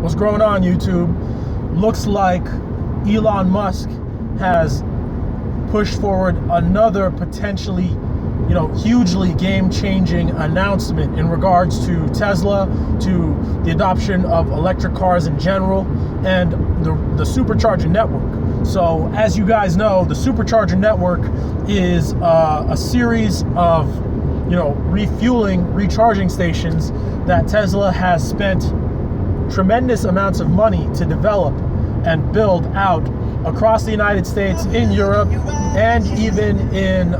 What's going on, YouTube? Looks like Elon Musk has pushed forward another potentially, hugely game-changing announcement in regards to Tesla, to the adoption of electric cars in general, and the Supercharger network. So, as you guys know, the Supercharger network is a series of, recharging stations that Tesla has spent tremendous amounts of money to develop and build out across the United States, in Europe, and even in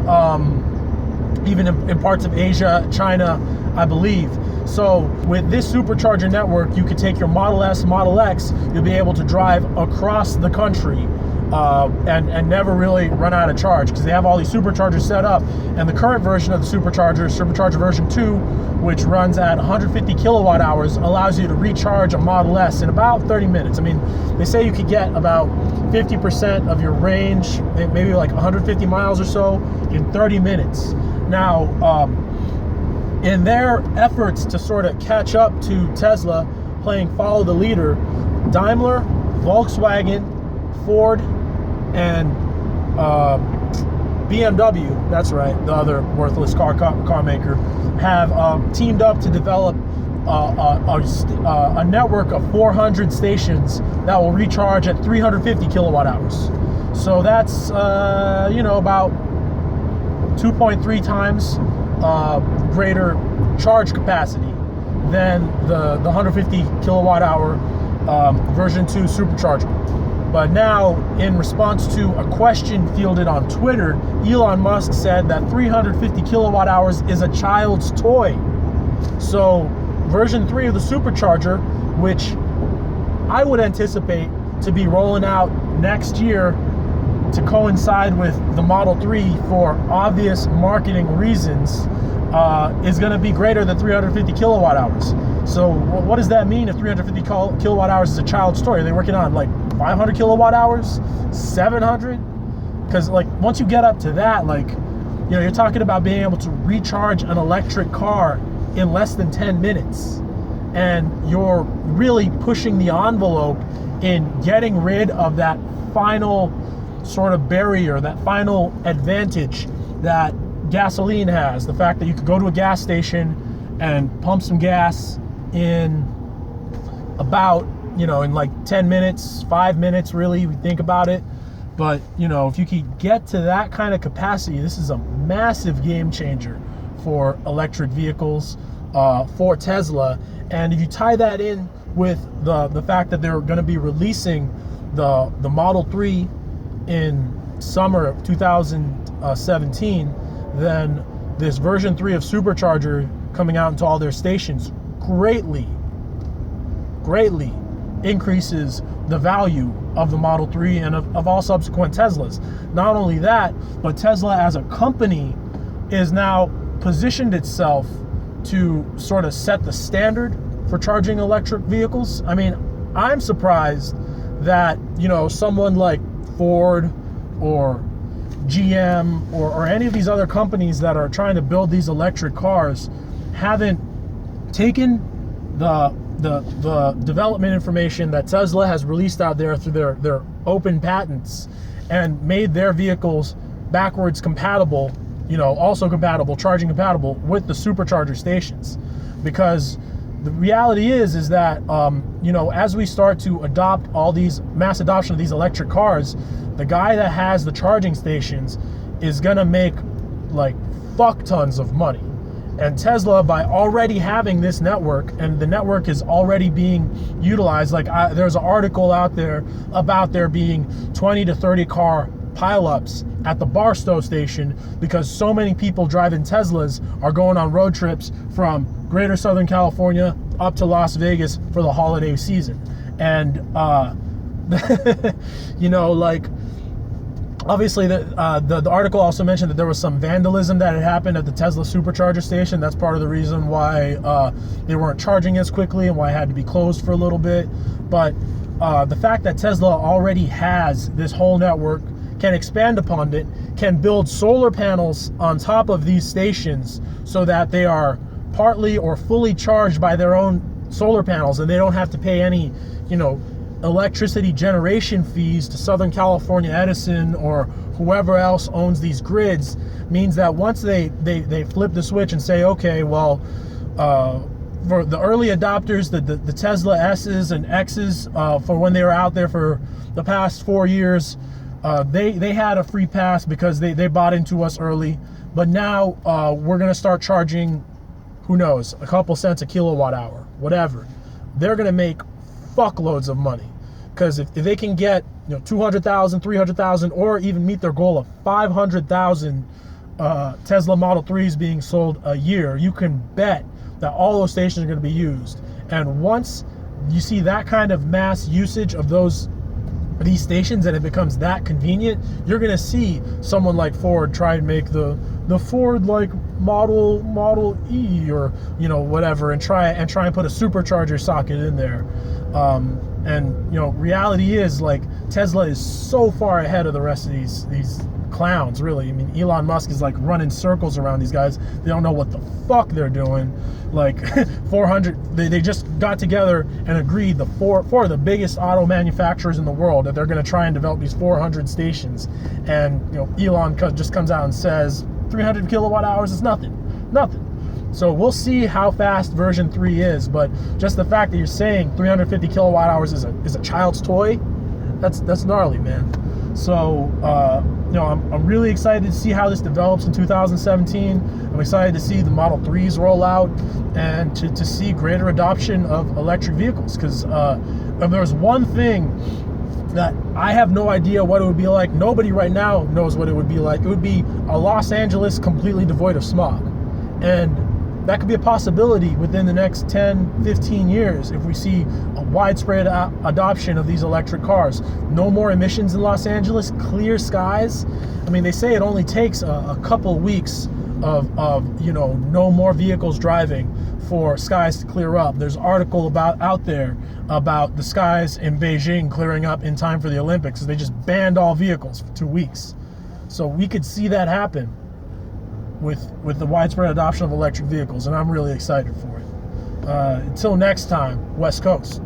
parts of Asia, China, I believe. So with this Supercharger network, you could take your Model S, Model X, you'll be able to drive across the country and never really run out of charge, because they have all these superchargers set up. And the current version of the Supercharger version 2, which runs at 150 kilowatt hours, allows you to recharge a Model S in about 30 minutes. I mean, they say you could get about 50% of your range, maybe like 150 miles or so, in 30 minutes. Now, in their efforts to sort of catch up to Tesla, playing follow the leader, Daimler, Volkswagen, Ford, and BMW, that's right, the other worthless car maker, have teamed up to develop a network of 400 stations that will recharge at 350 kilowatt hours. So that's, about 2.3 times greater charge capacity than the 150 kilowatt hour version 2 Supercharger. But now, in response to a question fielded on Twitter, Elon Musk said that 350 kilowatt hours is a child's toy. So version 3 of the Supercharger, which I would anticipate to be rolling out next year to coincide with the Model 3 for obvious marketing reasons, is going to be greater than 350 kilowatt hours. So what does that mean if 350 kilowatt hours is a child's toy? Are they working on like 500 kilowatt hours, 700? Because once you get up to that, you're talking about being able to recharge an electric car in less than 10 minutes. And you're really pushing the envelope in getting rid of that final sort of barrier, that final advantage that gasoline has. The fact that you could go to a gas station and pump some gas in about, in like 10 minutes, 5 minutes, really, if you think about it. But, if you could get to that kind of capacity, this is a massive game changer for electric vehicles, for Tesla. And if you tie that in with the fact that they're going to be releasing the Model 3 in summer of 2017, then this version 3 of Supercharger coming out into all their stations greatly increases the value of the Model 3 and of all subsequent Teslas. Not only that, but Tesla as a company is now positioned itself to sort of set the standard for charging electric vehicles. I mean, I'm surprised that, someone like Ford or GM or any of these other companies that are trying to build these electric cars haven't taken the development information that Tesla has released out there through their open patents and made their vehicles backwards compatible, charging compatible with the Supercharger stations. Because the reality is that, as we start to adopt all these mass adoption of these electric cars, the guy that has the charging stations is gonna make fuck tons of money. And Tesla, by already having this network, and the network is already being utilized, there's an article out there about there being 20 to 30 car pileups at the Barstow station because so many people driving Teslas are going on road trips from Greater Southern California up to Las Vegas for the holiday season. And, obviously, the article also mentioned that there was some vandalism that had happened at the Tesla Supercharger station. That's part of the reason why they weren't charging as quickly and why it had to be closed for a little bit. But the fact that Tesla already has this whole network, can expand upon it, can build solar panels on top of these stations so that they are partly or fully charged by their own solar panels, and they don't have to pay any, you know, electricity generation fees to Southern California Edison or whoever else owns these grids, means that once they flip the switch and say, okay, well, for the early adopters, the Tesla S's and X's, for when they were out there for the past 4 years, they had a free pass because they bought into us early. But now we're going to start charging, who knows, a couple cents a kilowatt hour, whatever. They're going to make fuckloads of money, because if they can get, you know, 200,000, 300,000, or even meet their goal of 500,000 Tesla Model 3s being sold a year, you can bet that all those stations are going to be used. And once you see that kind of mass usage of these stations and it becomes that convenient, you're going to see someone like Ford try and make the Ford like Model E, or, you know, whatever, and try and put a supercharger socket in there. And, you know, reality is, like, Tesla is so far ahead of the rest of these clowns, really. I mean, Elon Musk is like running circles around these guys. They don't know what the fuck they're doing. Like 400, they just got together and agreed, the four of the biggest auto manufacturers in the world, that they're going to try and develop these 400 stations. And, you know, Elon just comes out and says 300 kilowatt hours is nothing. So we'll see how fast version 3 is, but just the fact that you're saying 350 kilowatt hours is a child's toy, that's gnarly, man. So you know, I'm really excited to see how this develops in 2017. I'm excited to see the Model 3s roll out, and to see greater adoption of electric vehicles, because if there's one thing that I have no idea what it would be like, nobody right now knows what it would be like. It would be a Los Angeles completely devoid of smog. And that could be a possibility within the next 10, 15 years if we see a widespread adoption of these electric cars. No more emissions in Los Angeles, clear skies. I mean, they say it only takes a couple weeks of you know, no more vehicles driving for skies to clear up. There's an article out there about the skies in Beijing clearing up in time for the Olympics. They just banned all vehicles for 2 weeks. So we could see that happen with the widespread adoption of electric vehicles, and I'm really excited for it. Until next time, West Coast.